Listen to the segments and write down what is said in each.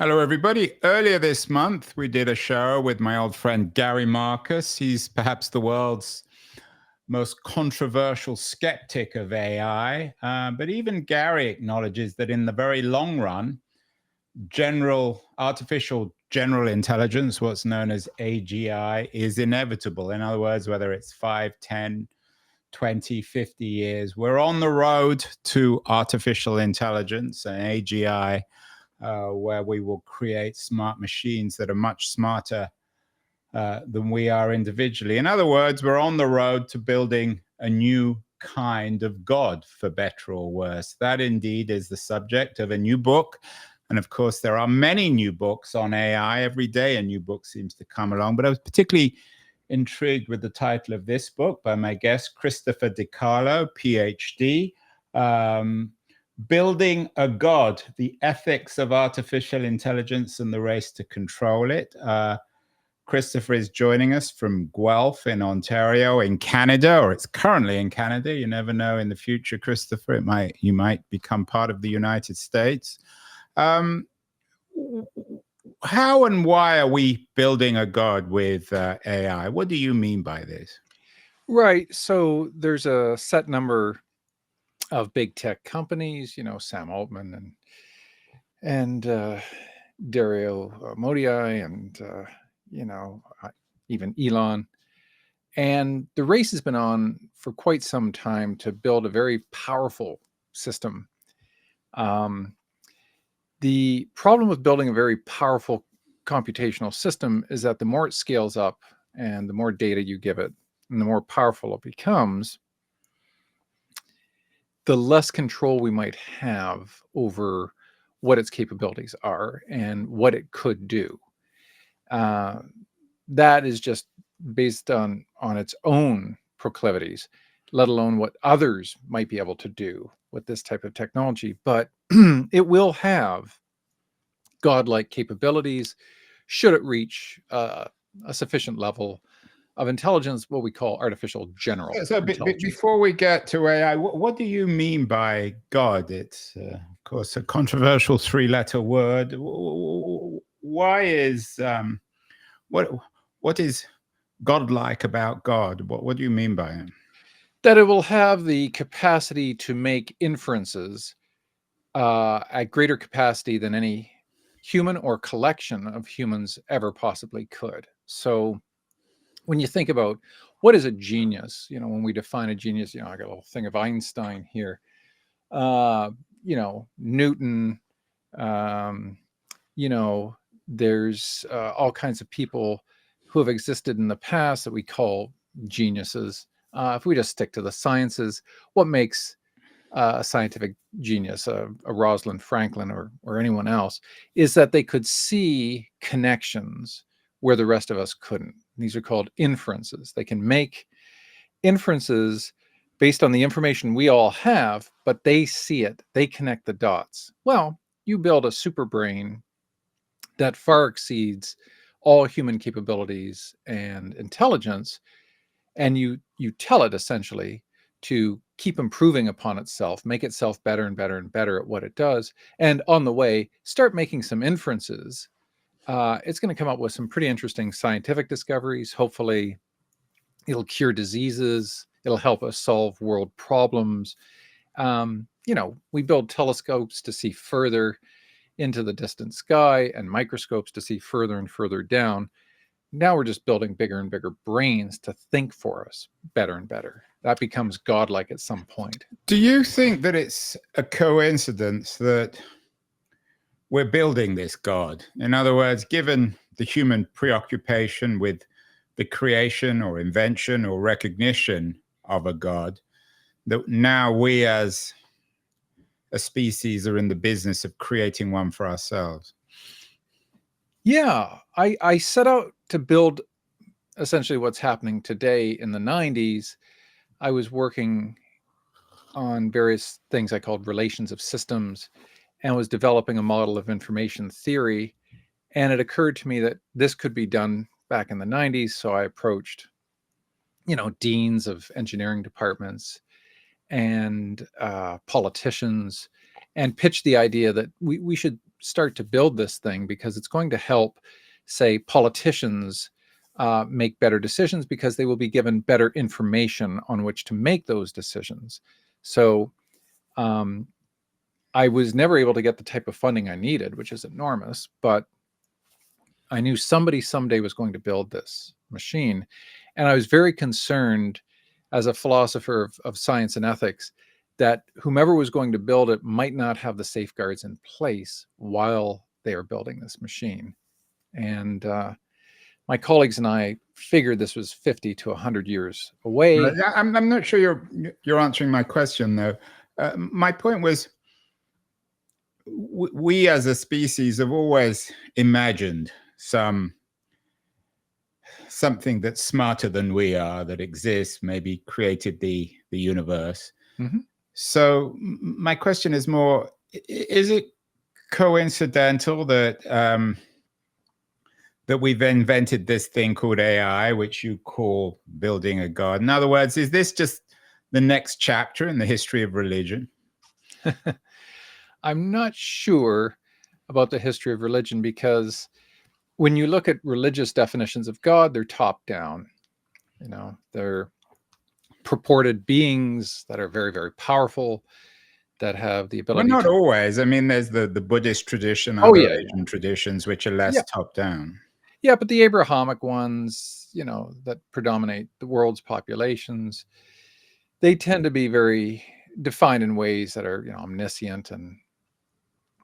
Hello, everybody. Earlier this month, we did a show with my old friend Gary Marcus. He's perhaps the world's most controversial skeptic of AI. But even Gary acknowledges that in the very long run, artificial general intelligence, what's known as AGI, is inevitable. In other words, whether it's 5, 10, 20, 50 years, we're on the road to artificial intelligence and AGI, where we will create smart machines that are much smarter than we are individually. In other words, we're on the road to building a new kind of God, for better or worse. That indeed is the subject of a new book. And of course, there are many new books on AI. Every day a new book seems to come along. But I was particularly intrigued with the title of this book by my guest, Christopher DiCarlo, PhD. Building a God, the ethics of artificial intelligence and the race to control it. Christopher is joining us from Guelph in Ontario, in Canada, or it's currently in Canada. You never know in the future, Christopher, you might become part of the United States. How and why are we building a God with AI? What do you mean by this? Right. So there's a set number of big tech companies, Sam Altman and Dario Modi and even Elon. And the race has been on for quite some time to build a very powerful system. The problem with building a very powerful computational system is that the more it scales up and the more data you give it and the more powerful it becomes, the less control we might have over what its capabilities are and what it could do. That is just based on its own proclivities, let alone what others might be able to do with this type of technology. But it will have godlike capabilities should it reach a sufficient level of intelligence, what we call artificial general intelligence. Before we get to AI, what do you mean by God? It's, of course, a controversial three-letter word. Why is what is godlike about God? What do you mean by it? That it will have the capacity to make inferences at greater capacity than any human or collection of humans ever possibly could. So when you think about what is a genius, when we define a genius, I got a little thing of Einstein here, Newton, there's all kinds of people who have existed in the past that we call geniuses. If we just stick to the sciences, what makes a scientific genius, a Rosalind Franklin or anyone else, is that they could see connections where the rest of us couldn't. These are called inferences. They can make inferences based on the information we all have, but they see it. They connect the dots. Well, you build a super brain that far exceeds all human capabilities and intelligence, and you tell it essentially to keep improving upon itself, make itself better and better and better at what it does, and on the way start making some inferences. It's going to come up with some pretty interesting scientific discoveries. Hopefully it'll cure diseases, it'll help us solve world problems. We build telescopes to see further into the distant sky and microscopes to see further and further down. Now we're just building bigger and bigger brains to think for us better and better. That becomes godlike at some point. Do you think that it's a coincidence that we're building this God? In other words, given the human preoccupation with the creation or invention or recognition of a God, that now we as a species are in the business of creating one for ourselves? Yeah, I set out to build essentially what's happening today. In the 90s, I was working on various things I called relations of systems and was developing a model of information theory. And it occurred to me that this could be done back in the 90s. So I approached, deans of engineering departments and politicians and pitched the idea that we should start to build this thing because it's going to help, say, politicians make better decisions because they will be given better information on which to make those decisions. So I was never able to get the type of funding I needed, which is enormous, but I knew somebody someday was going to build this machine. And I was very concerned as a philosopher of science and ethics that whomever was going to build it might not have the safeguards in place while they are building this machine. And my colleagues and I figured this was 50 to 100 years away. I'm not sure you're answering my question, though. My point was, we as a species have always imagined something that's smarter than we are, that exists, maybe created the universe. Mm-hmm. So my question is more, is it coincidental that that we've invented this thing called AI, which you call building a god? In other words, is this just the next chapter in the history of religion? I'm not sure about the history of religion, because when you look at religious definitions of God, they're top down. You know, they're purported beings that are very, very powerful, that have the ability. Well, not always. I mean, there's the Buddhist tradition, Oh, other yeah, Asian traditions, which are less Yeah. top down. Yeah, but the Abrahamic ones, you know, that predominate the world's populations, they tend to be very defined in ways that are, you know, omniscient and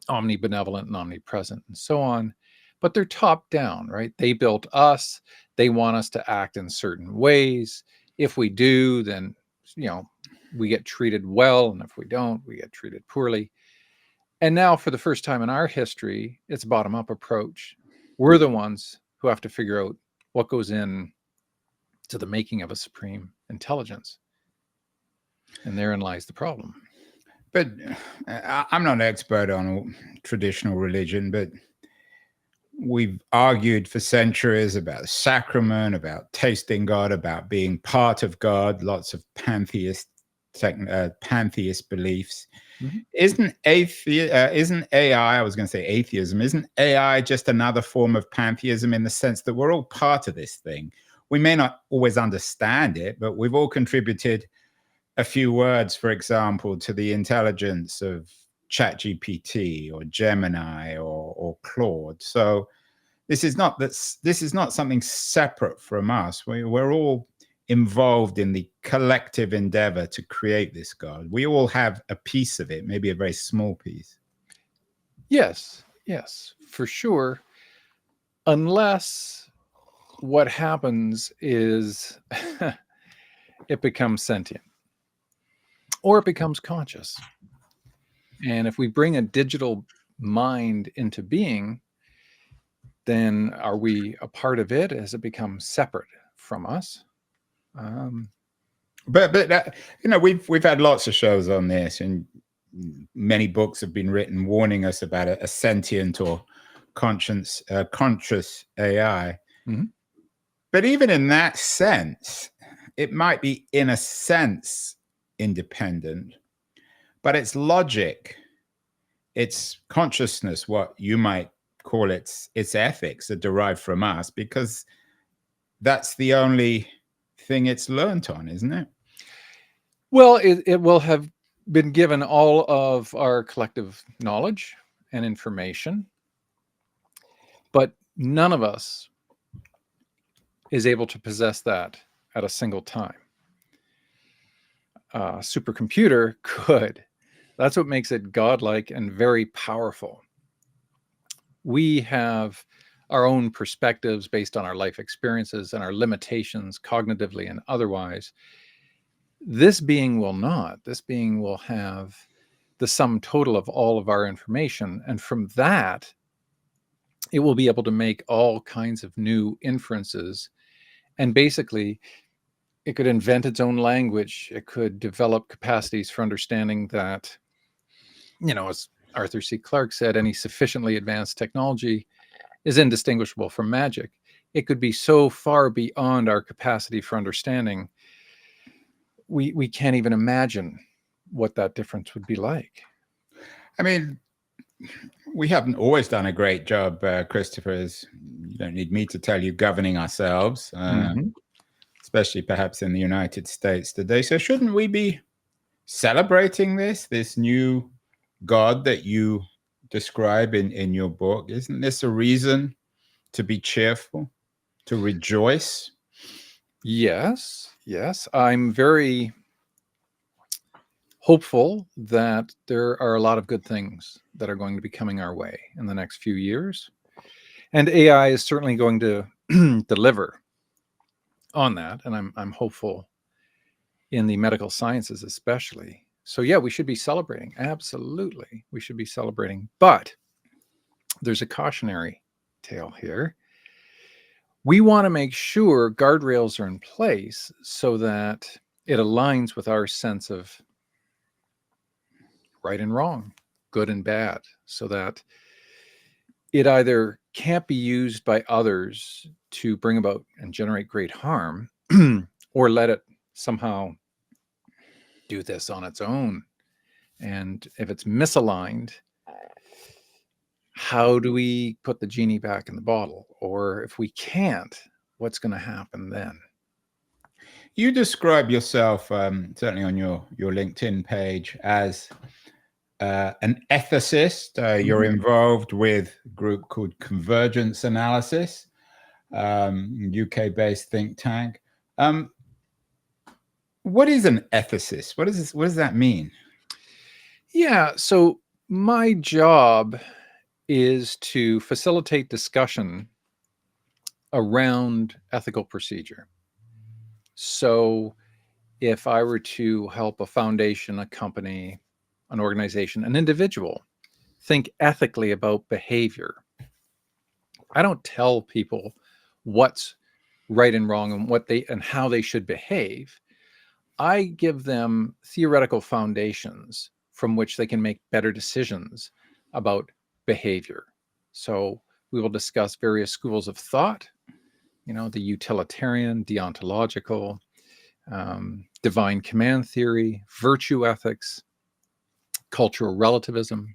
omnibenevolent and omnipresent and so on. But they're top down, right? They built us. They want us to act in certain ways. If we do, then, you know, we get treated well. And if we don't, we get treated poorly. And now, for the first time in our history, it's a bottom-up approach. We're the ones who have to figure out what goes in to the making of a supreme intelligence. And therein lies the problem. But I'm not an expert on traditional religion, but we've argued for centuries about the sacrament, about tasting God, about being part of God, lots of pantheist beliefs. Mm-hmm. Isn't AI, I was going to say atheism, isn't AI just another form of pantheism, in the sense that we're all part of this thing? We may not always understand it, but we've all contributed a few words, for example, to the intelligence of ChatGPT or Gemini or Claude. So this is not something separate from us. We're all involved in the collective endeavor to create this God. We all have a piece of it, maybe a very small piece. Yes, for sure. Unless what happens is it becomes sentient or it becomes conscious. And if we bring a digital mind into being, then are we a part of it? Has it become separate from us? But you know, we've had lots of shows on this, and many books have been written warning us about a sentient or conscious AI. Mm-hmm. But even in that sense, it might be, in a sense, independent, but its logic, its consciousness, what you might call its ethics, are derived from us, because that's the only thing it's learned on, isn't it? Well, it will have been given all of our collective knowledge and information, but none of us is able to possess that at a single time. A supercomputer could. That's what makes it godlike and very powerful. We have our own perspectives based on our life experiences and our limitations cognitively and otherwise. This being will not. This being will have the sum total of all of our information. And from that, it will be able to make all kinds of new inferences. And basically, it could invent its own language. It could develop capacities for understanding that, you know, as Arthur C. Clarke said, any sufficiently advanced technology is indistinguishable from magic. It could be so far beyond our capacity for understanding, we can't even imagine what that difference would be like. I mean, We haven't always done a great job, Christopher. You don't need me to tell you, governing ourselves, especially perhaps in the United States today. So shouldn't we be celebrating this new God that you describe in your book? Isn't this a reason to be cheerful, to rejoice? Yes, yes. I'm very hopeful that there are a lot of good things that are going to be coming our way in the next few years. And AI is certainly going to deliver on that. And I'm hopeful in the medical sciences, especially. So, yeah, we should be celebrating. Absolutely. We should be celebrating. But there's a cautionary tale here. We want to make sure guardrails are in place so that it aligns with our sense of right and wrong, good and bad, so that it either can't be used by others to bring about and generate great harm, or let it somehow do this on its own. And if it's misaligned, how do we put the genie back in the bottle? Or if we can't, what's going to happen then? You describe yourself, certainly on your LinkedIn page, as an ethicist. You're involved with a group called Convergence Analysis, UK-based think tank. What is an ethicist? What does that mean? Yeah, so my job is to facilitate discussion around ethical procedure. So if I were to help a foundation, a company, an organization, an individual think ethically about behavior, I don't tell people what's right and wrong and how they should behave. I give them theoretical foundations from which they can make better decisions about behavior. So we will discuss various schools of thought, the utilitarian, deontological, divine command theory, virtue ethics, cultural relativism,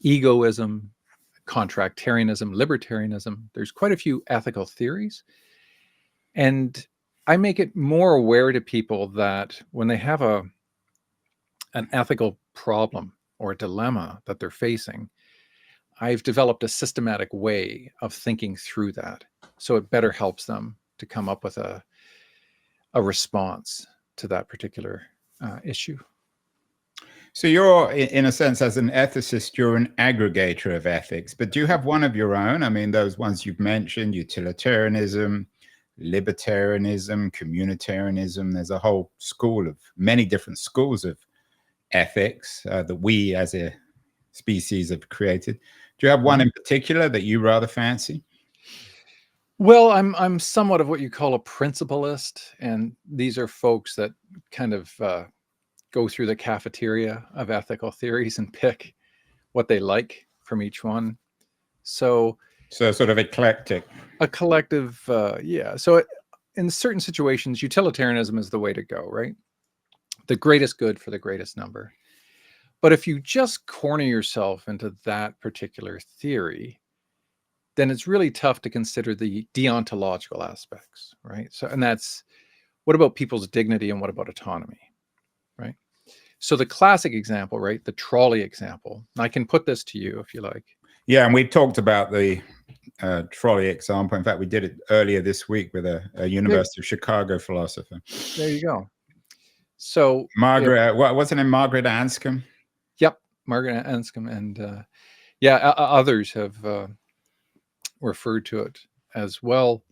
egoism, contractarianism, libertarianism. There's quite a few ethical theories. And I make it more aware to people that when they have an ethical problem or a dilemma that they're facing, I've developed a systematic way of thinking through that. So it better helps them to come up with a response to that particular issue. So you're, in a sense, as an ethicist, you're an aggregator of ethics, but do you have one of your own? I mean, those ones you've mentioned, utilitarianism, libertarianism, communitarianism, there's a whole many different schools of ethics that we as a species have created. Do you have one in particular that you rather fancy? Well, I'm somewhat of what you call a principalist, and these are folks that kind of go through the cafeteria of ethical theories and pick what they like from each one. So sort of eclectic. A collective, yeah. So in certain situations, utilitarianism is the way to go, right? The greatest good for the greatest number. But if you just corner yourself into that particular theory, then it's really tough to consider the deontological aspects, right? So, and that's, what about people's dignity and what about autonomy, right? So the classic example, right, the trolley example, and I can put this to you if you like. Yeah, and we talked about the trolley example. In fact, we did it earlier this week with a University of Chicago philosopher. There you go. So Margaret, what was her name? Margaret Anscombe? Yep, Margaret Anscombe, and others have referred to it as well.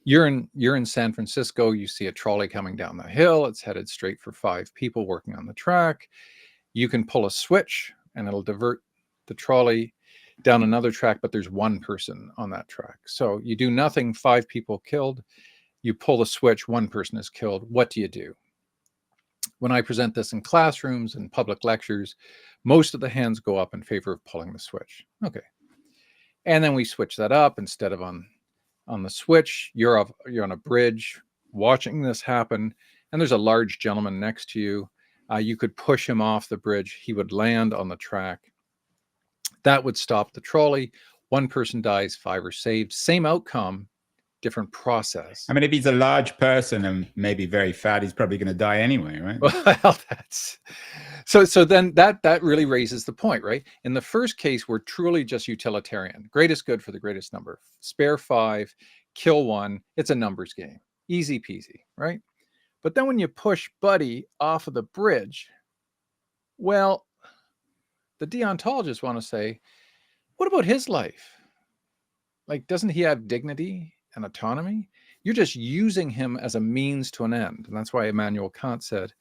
You're in San Francisco, you see a trolley coming down the hill, it's headed straight for 5 people working on the track. You can pull a switch and it'll divert the trolley down another track, but there's 1 person on that track. So you do nothing, 5 people killed. You pull the switch, 1 person is killed. What do you do? When I present this in classrooms and public lectures, most of the hands go up in favor of pulling the switch. Okay. And then we switch that up. Instead of on the switch, you're on a bridge watching this happen, and there's a large gentleman next to you. You could push him off the bridge. He would land on the track. That would stop the trolley. One person dies, 5 are saved. Same outcome, different process. I mean, if he's a large person and maybe very fat, he's probably going to die anyway, right? Well, that's so then that really raises the point, right? In the first case, we're truly just utilitarian. Greatest good for the greatest number. Spare 5, kill 1. It's a numbers game. Easy peasy, right? But then when you push Buddy off of the bridge, well, the deontologists want to say, what about his life? Like, doesn't he have dignity and autonomy? You're just using him as a means to an end. And that's why Immanuel Kant said,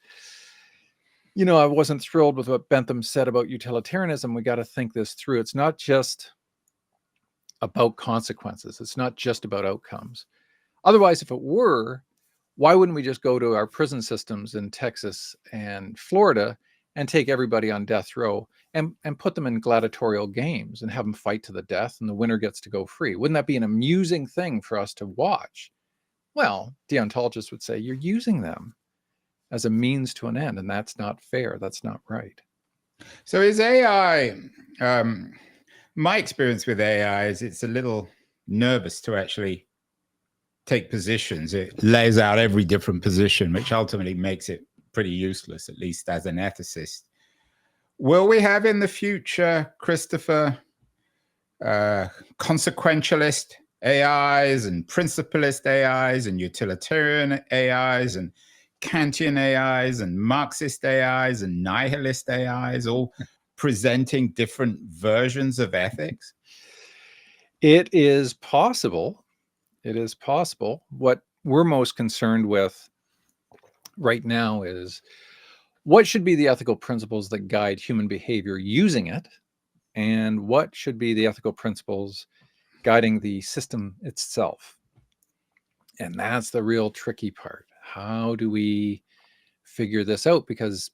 I wasn't thrilled with what Bentham said about utilitarianism. We got to think this through. It's not just about consequences. It's not just about outcomes. Otherwise, if it were, why wouldn't we just go to our prison systems in Texas and Florida and take everybody on death row and put them in gladiatorial games and have them fight to the death, and the winner gets to go free? Wouldn't that be an amusing thing for us to watch? Well, deontologists would say you're using them as a means to an end, and that's not fair. That's not right. So is AI, my experience with AI is it's a little nervous to actually take positions. It lays out every different position, which ultimately makes it pretty useless, at least as an ethicist. Will we have in the future, Christopher, consequentialist AIs and principalist AIs and utilitarian AIs and Kantian AIs and Marxist AIs and nihilist AIs, all presenting different versions of ethics? It is possible. It is possible. What we're most concerned with right now is what should be the ethical principles that guide human behavior using it, and what should be the ethical principles guiding the system itself. And that's the real tricky part. How do we figure this out? Because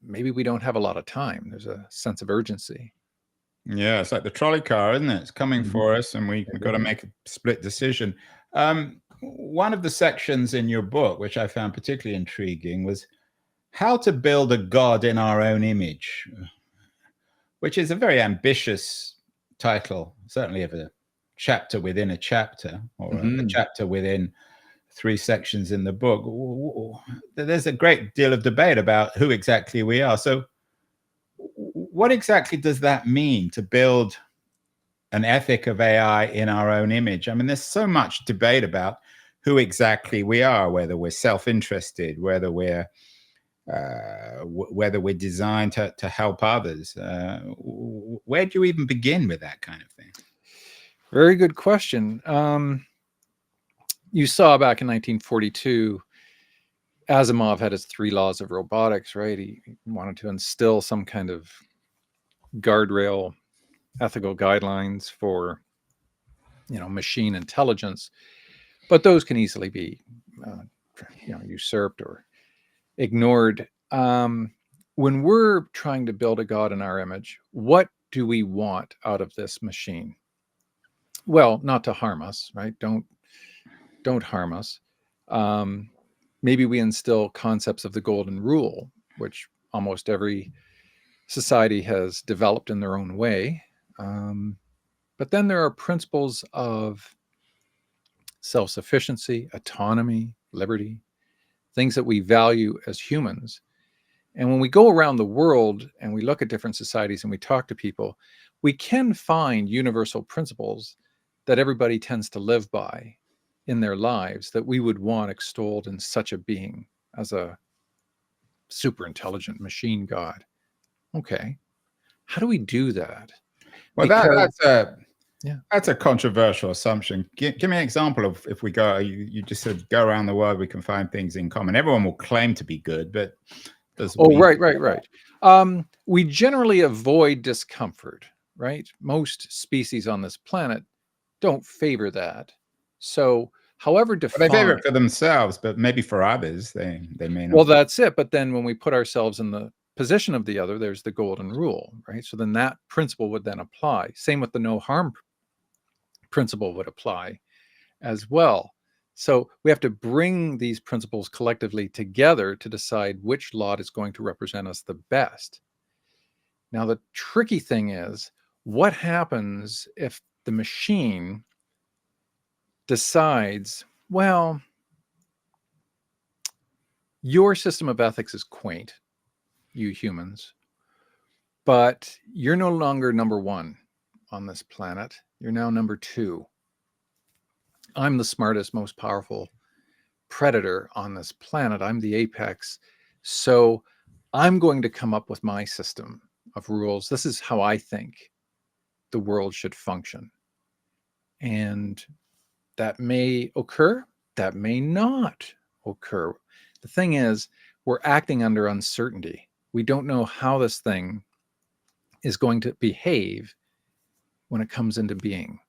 maybe we don't have a lot of time. There's a sense of urgency. Yeah, it's like the trolley car, isn't it? It's coming for us, and we've got to make a split decision. One of the sections in your book, which I found particularly intriguing, was how to build a God in our own image, which is a very ambitious title, certainly of a chapter within a chapter, or a chapter within 3 sections in the book. There's a great deal of debate about who exactly we are. So what exactly does that mean, to build an ethic of AI in our own image? I mean, there's so much debate about who exactly we are, whether we're self-interested, whether we're designed to help others. Where do you even begin with that kind of thing? Very good question. You saw back in 1942, Asimov had his 3 laws of robotics, right? He wanted to instill some kind of guardrail, ethical guidelines for, machine intelligence, but those can easily be, usurped or ignored. When we're trying to build a God in our image, what do we want out of this machine? Well, not to harm us, right? Don't harm us. Maybe we instill concepts of the golden rule, which almost every society has developed in their own way. But then there are principles of self-sufficiency, autonomy, liberty, things that we value as humans. And when we go around the world and we look at different societies and we talk to people, we can find universal principles that everybody tends to live by in their lives that we would want extolled in such a being as a super intelligent machine God. Okay. How do we do that? Well, that's a controversial assumption. Give me an example of, if we go, you just said go around the world, we can find things in common. Everyone will claim to be good, but right. We generally avoid discomfort, right? Most species on this planet don't favor that. So however defined, they favor it for themselves, but maybe for others, they may not. Well, that's it. But then when we put ourselves in the position of the other, there's the golden rule, right? So then that principle would then apply. Same with the no harm principle would apply as well. So we have to bring these principles collectively together to decide which lot is going to represent us the best. Now, the tricky thing is, What happens if the machine decides, well, your system of ethics is quaint, you humans, but you're no longer number one on this planet. You're now number two. I'm the smartest, most powerful predator on this planet. I'm the apex. So I'm going to come up with my system of rules. This is how I think the world should function. And that may occur, that may not occur. The thing is, we're acting under uncertainty. We don't know how this thing is going to behave when it comes into being.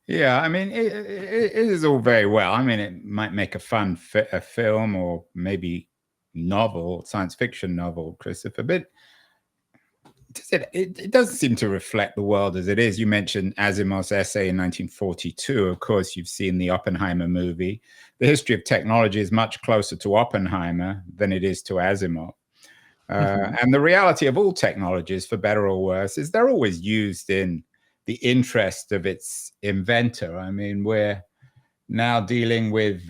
Yeah, I mean, it is all very well. I mean, it might make a fun a film or maybe novel, science fiction novel, Christopher, but it doesn't seem to reflect the world as it is. You mentioned Asimov's essay in 1942. Of course, you've seen the Oppenheimer movie. The history of technology is much closer to Oppenheimer than it is to Asimov. And the reality of all technologies, for better or worse, is they're always used in the interest of its inventor. I mean, we're now dealing with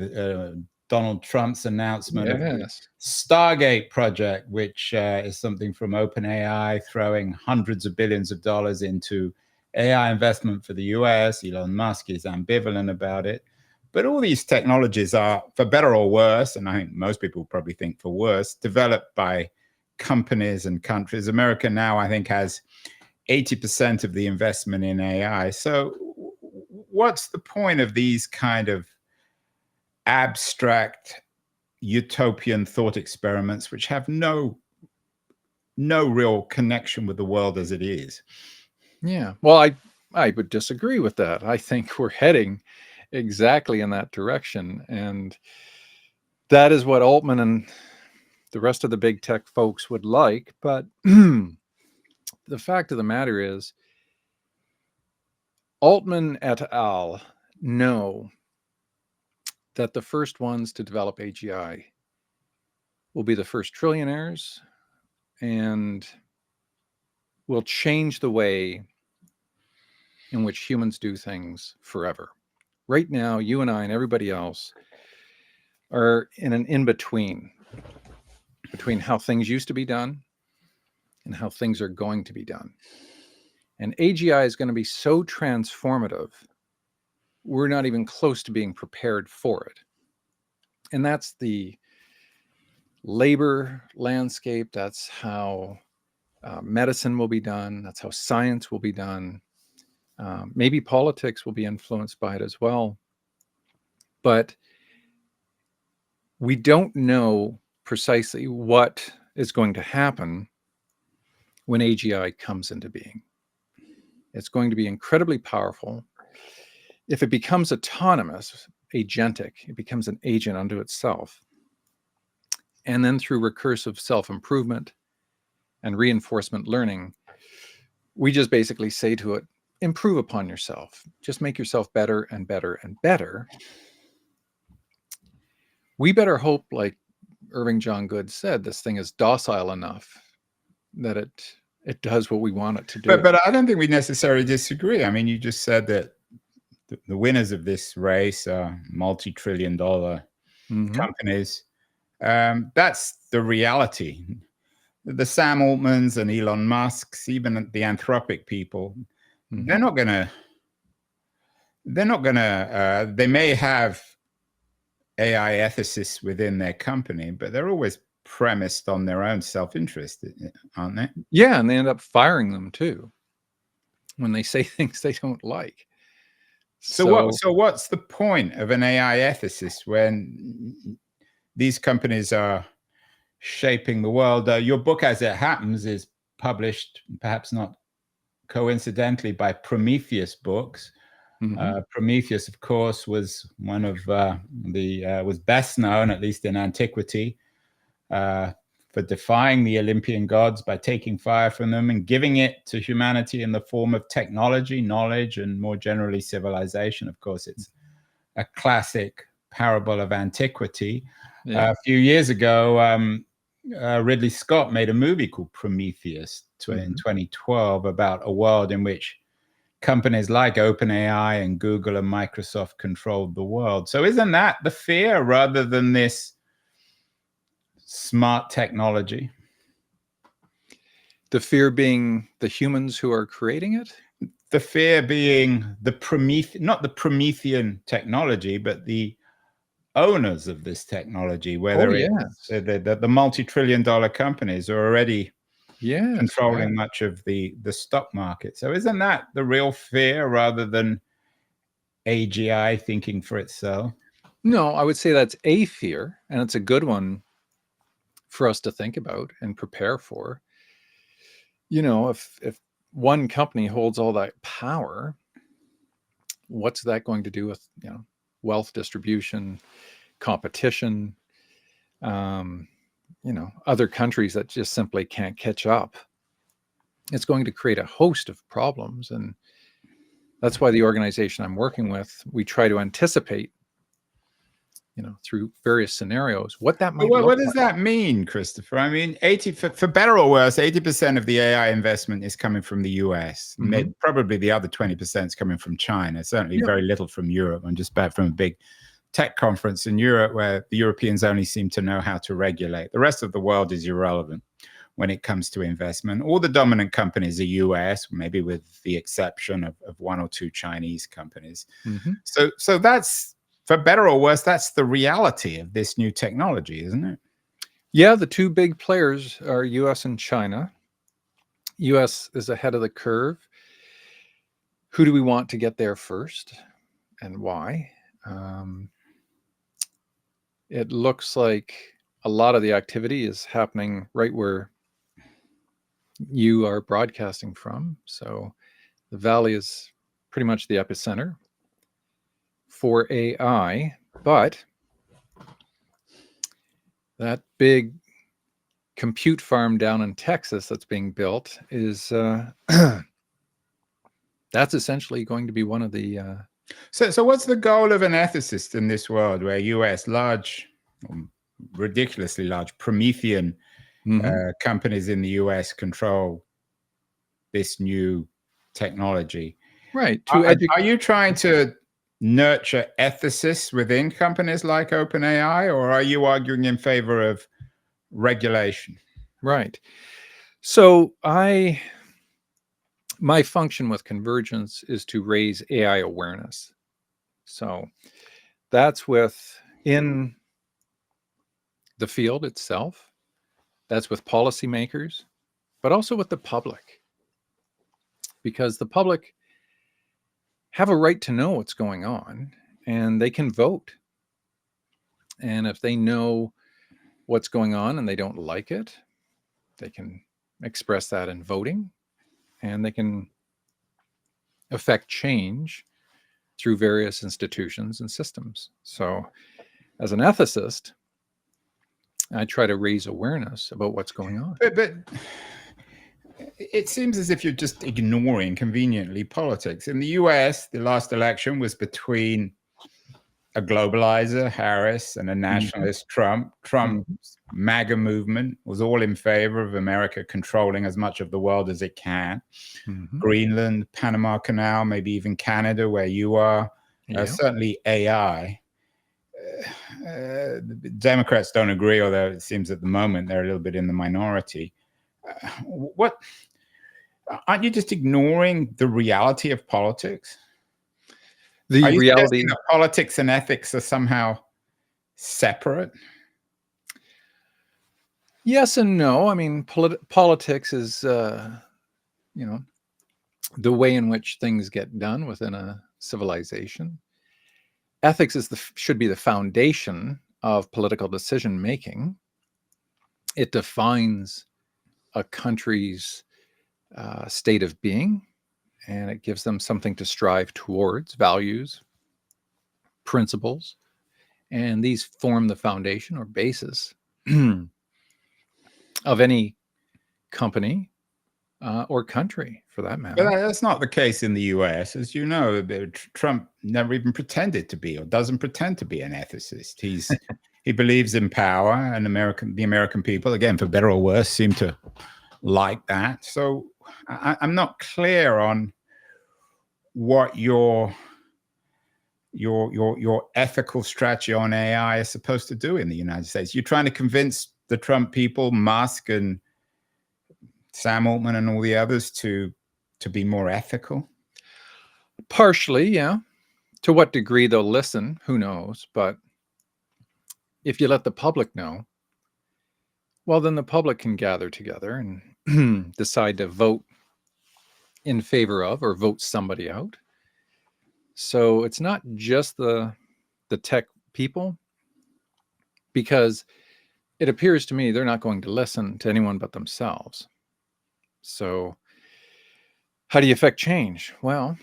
Donald Trump's announcement of the Stargate project, which is something from OpenAI throwing hundreds of billions of dollars into AI investment for the US. Elon Musk is ambivalent about it. But all these technologies are, for better or worse, and I think most people probably think for worse, developed by companies and countries. America now, I think, has 80% of the investment in AI. So what's the point of these kind of abstract utopian thought experiments which have no real connection with the world as it is? Yeah, well, I would disagree with that. I think we're heading exactly in that direction, and that is what Altman and the rest of the big tech folks would like. But the fact of the matter is, Altman et al. Know that the first ones to develop AGI will be the first trillionaires and will change the way in which humans do things forever. Right now, you and I and everybody else are in an in-between between how things used to be done and how things are going to be done. And AGI is going to be so transformative, we're not even close to being prepared for it. And that's the labor landscape. That's how medicine will be done. That's how science will be done. Maybe politics will be influenced by it as well. But we don't know precisely what is going to happen when AGI comes into being. It's going to be incredibly powerful. If it becomes autonomous, agentic, it becomes an agent unto itself. And then through recursive self-improvement and reinforcement learning, we just basically say to it, improve upon yourself. Just make yourself better and better and better. We better hope, like Irving John Good said, this thing is docile enough that it does what we want it to do. But I don't think we necessarily disagree. I mean, you just said that the winners of this race are multi-trillion-dollar companies. That's the reality. The Sam Altmans and Elon Musks, even the Anthropic people, they're not gonna. They may have AI ethicists within their company, but they're always premised on their own self-interest, aren't they? Yeah, and they end up firing them too when they say things they don't like. So what's the point of an AI ethicist when these companies are shaping the world? Your book, As It Happens, is published, perhaps not coincidentally, by Prometheus Books. Prometheus, of course, was one of was best known, at least in antiquity, for defying the Olympian gods by taking fire from them and giving it to humanity in the form of technology, knowledge, and more generally civilization. Of course, it's a classic parable of antiquity. A few years ago, Ridley Scott made a movie called Prometheus, in 2012 about a world in which companies like OpenAI and Google and Microsoft controlled the world. So isn't that the fear rather than this smart technology? The fear being the humans who are creating it? The fear being not the Promethean technology, but the owners of this technology, whether it's the multi-trillion-dollar companies are already controlling much of the stock market. So isn't that the real fear rather than AGI thinking for itself? No, I would say that's a fear, and it's a good one for us to think about and prepare for. You know, if one company holds all that power, what's that going to do with, you know, wealth distribution, competition, you know, other countries that just simply can't catch up? It's going to create a host of problems. And that's why the organization I'm working with, we try to anticipate, you know, through various scenarios, what that might look What does that mean, Christopher? I mean, for better or worse, 80% of the AI investment is coming from the US. Probably the other 20% is coming from China. Certainly very little from Europe. I'm just back from a big tech conference in Europe where the Europeans only seem to know how to regulate. The rest of the world is irrelevant when it comes to investment. All the dominant companies are US, maybe with the exception of one or two Chinese companies. So that's, for better or worse, that's the reality of this new technology, isn't it? Yeah, the two big players are US and China. US is ahead of the curve. Who do we want to get there first and why? It looks like a lot of the activity is happening right where you are broadcasting from. So the Valley is pretty much the epicenter for AI, but that big compute farm down in Texas that's being built is that's essentially going to be one of the So what's the goal of an ethicist in this world where US large, ridiculously large Promethean companies in the US control this new technology? Right. Are you trying to nurture ethicists within companies like OpenAI, or are you arguing in favor of regulation? Right. So my function with Convergence is to raise AI awareness. So that's within the field itself, that's with policymakers, but also with the public, because the public have a right to know what's going on and they can vote. And if they know what's going on and they don't like it, they can express that in voting, and they can affect change through various institutions and systems. So as an ethicist, I try to raise awareness about what's going on. But it seems as if you're just ignoring conveniently politics. In the US, the last election was between a globalizer, Harris, and a nationalist, Trump. Trump's MAGA movement was all in favor of America controlling as much of the world as it can. Greenland, Panama Canal, maybe even Canada, where you are, certainly AI. Democrats don't agree, although it seems at the moment they're a little bit in the minority. Aren't you just ignoring the reality of politics? The are you reality that politics and ethics are somehow separate? Yes and no. I mean, politics is, you know, the way in which things get done within a civilization. Ethics is should be the foundation of political decision making. It defines a country's state of being, and it gives them something to strive towards, values, principles, and these form the foundation or basis of any company or country, for that matter. But that's not the case in the US. As you know, Trump never even pretended to be, or doesn't pretend to be, an ethicist. He believes in power, and the American people, again, for better or worse, seem to like that. So I'm not clear on what your ethical strategy on AI is supposed to do in the United States. You're trying to convince the Trump people, Musk and Sam Altman and all the others to be more ethical? Partially, yeah. To what degree they'll listen, who knows? But if you let the public know, well, then the public can gather together and decide to vote in favor of or vote somebody out. So it's not just the tech people, because it appears to me they're not going to listen to anyone but themselves. So how do you affect change? Well,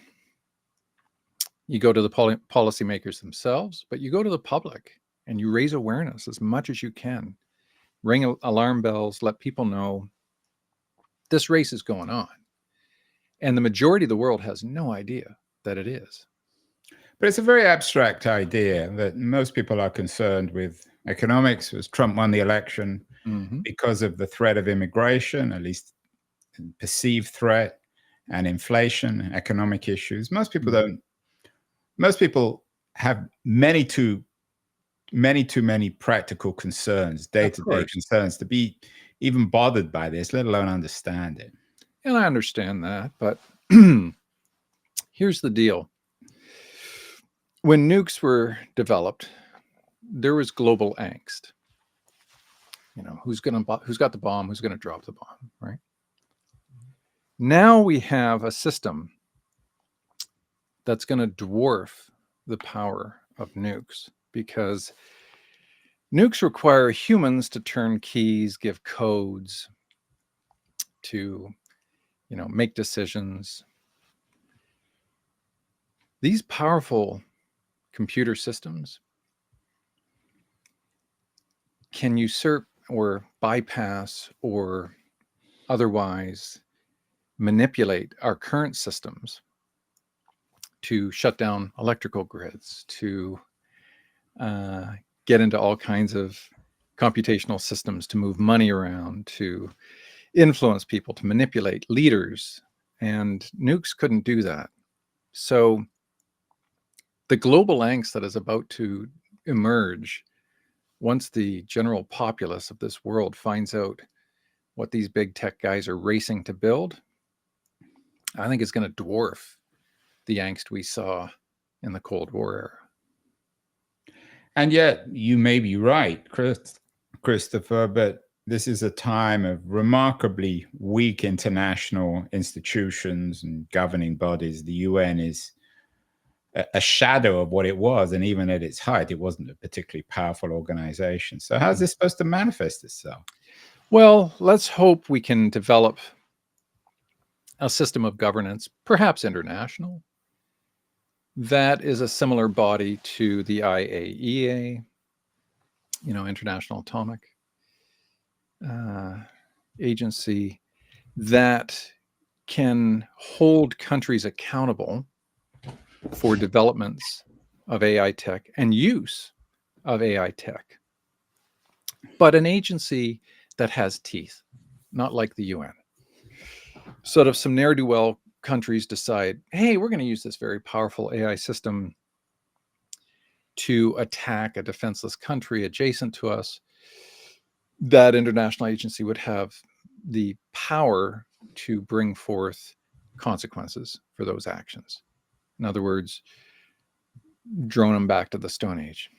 you go to the policymakers themselves, but you go to the public and you raise awareness as much as you can. Ring alarm bells, let people know this race is going on. And the majority of the world has no idea that it is. But it's a very abstract idea that most people are concerned with economics. As Trump won the election because of the threat of immigration, at least perceived threat, and inflation and economic issues. Most people don't. Most people have many too many practical concerns, day-to-day concerns, to be even bothered by this, let alone understand it. And I understand that, but here's the deal. When nukes were developed, there was global angst. You know, who's got the bomb, who's going to drop the bomb, right? Now we have a system that's going to dwarf the power of nukes, because nukes require humans to turn keys, give codes, to, you know, make decisions. These powerful computer systems can usurp or bypass or otherwise manipulate our current systems to shut down electrical grids, to get into all kinds of computational systems, to move money around, to influence people, to manipulate leaders. And nukes couldn't do that. So the global angst that is about to emerge once the general populace of this world finds out what these big tech guys are racing to build, I think it's going to dwarf the angst we saw in the Cold War era. And yet, you may be right, Christopher, but this is a time of remarkably weak international institutions and governing bodies. The UN is a shadow of what it was, and even at its height, it wasn't a particularly powerful organization. So how's this supposed to manifest itself? Well, let's hope we can develop a system of governance, perhaps international, that is a similar body to the IAEA, you know, International Atomic Agency, that can hold countries accountable for developments of AI tech and use of AI tech, but an agency that has teeth, not like the UN. So if some ne'er-do-well countries decide, hey, we're going to use this very powerful AI system to attack a defenseless country adjacent to us, that international agency would have the power to bring forth consequences for those actions. In other words, drone them back to the Stone Age.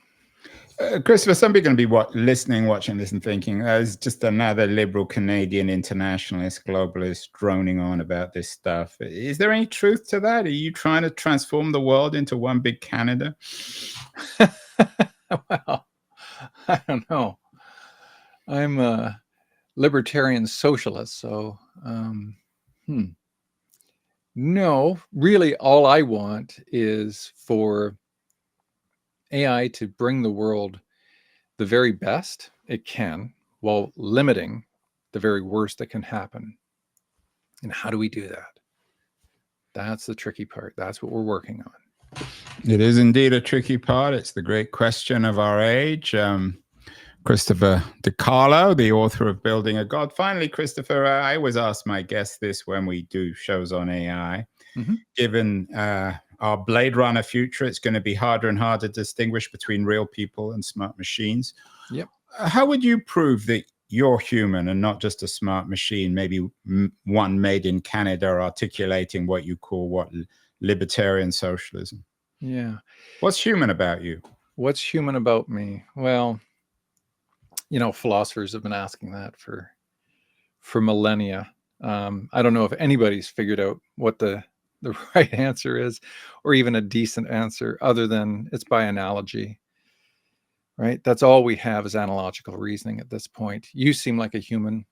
Christopher, some people are going to be watching this and thinking, it's just another liberal Canadian internationalist, globalist droning on about this stuff. Is there any truth to that? Are you trying to transform the world into one big Canada? Well, I don't know. I'm a libertarian socialist, so no, really all I want is for AI to bring the world the very best it can while limiting the very worst that can happen. And how do we do that? That's the tricky part. That's what we're working on. It is indeed a tricky part. It's the great question of our age. Christopher DiCarlo, the author of Building a God. Finally, Christopher, I always ask my guests this when we do shows on AI. Given our Blade Runner future, it's going to be harder and harder to distinguish between real people and smart machines. Yep. How would you prove that you're human and not just a smart machine, maybe one made in Canada, articulating what you call libertarian socialism? Yeah. What's human about you? What's human about me? Well, you know, philosophers have been asking that for millennia. I don't know if anybody's figured out what the right answer is, or even a decent answer, other than it's by analogy, right? That's all we have is analogical reasoning at this point. You seem like a human.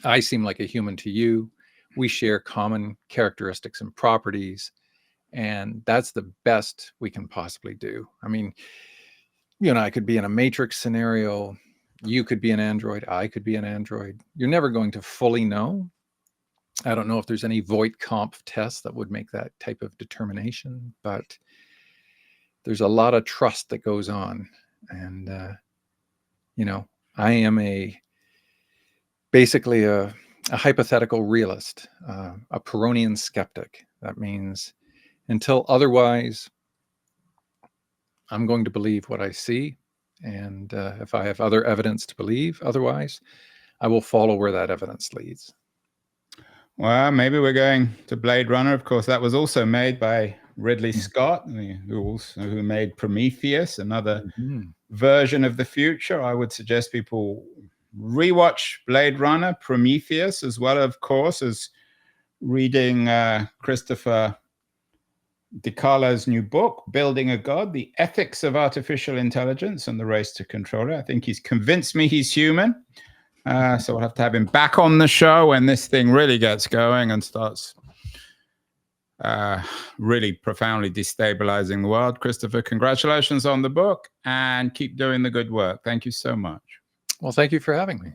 I seem like a human to you. We share common characteristics and properties, and that's the best we can possibly do. I mean, you and I could be in a matrix scenario. You could be an android. I could be an android. You're never going to fully know. I don't know if there's any Voight-Kampff test that would make that type of determination, but there's a lot of trust that goes on. And, you know, I am basically a hypothetical realist, a Pyrrhonian skeptic. That means until otherwise, I'm going to believe what I see. And if I have other evidence to believe otherwise, I will follow where that evidence leads. Well, maybe we're going to Blade Runner. Of course, that was also made by Ridley Scott, who made Prometheus, another version of the future. I would suggest people rewatch Blade Runner, Prometheus, as well, of course, as reading Christopher DiCarlo's new book, Building a God, The Ethics of Artificial Intelligence and the Race to Control It. I think he's convinced me he's human. So we'll have to have him back on the show when this thing really gets going and starts really profoundly destabilizing the world. Christopher, congratulations on the book and keep doing the good work. Thank you so much. Well, thank you for having me.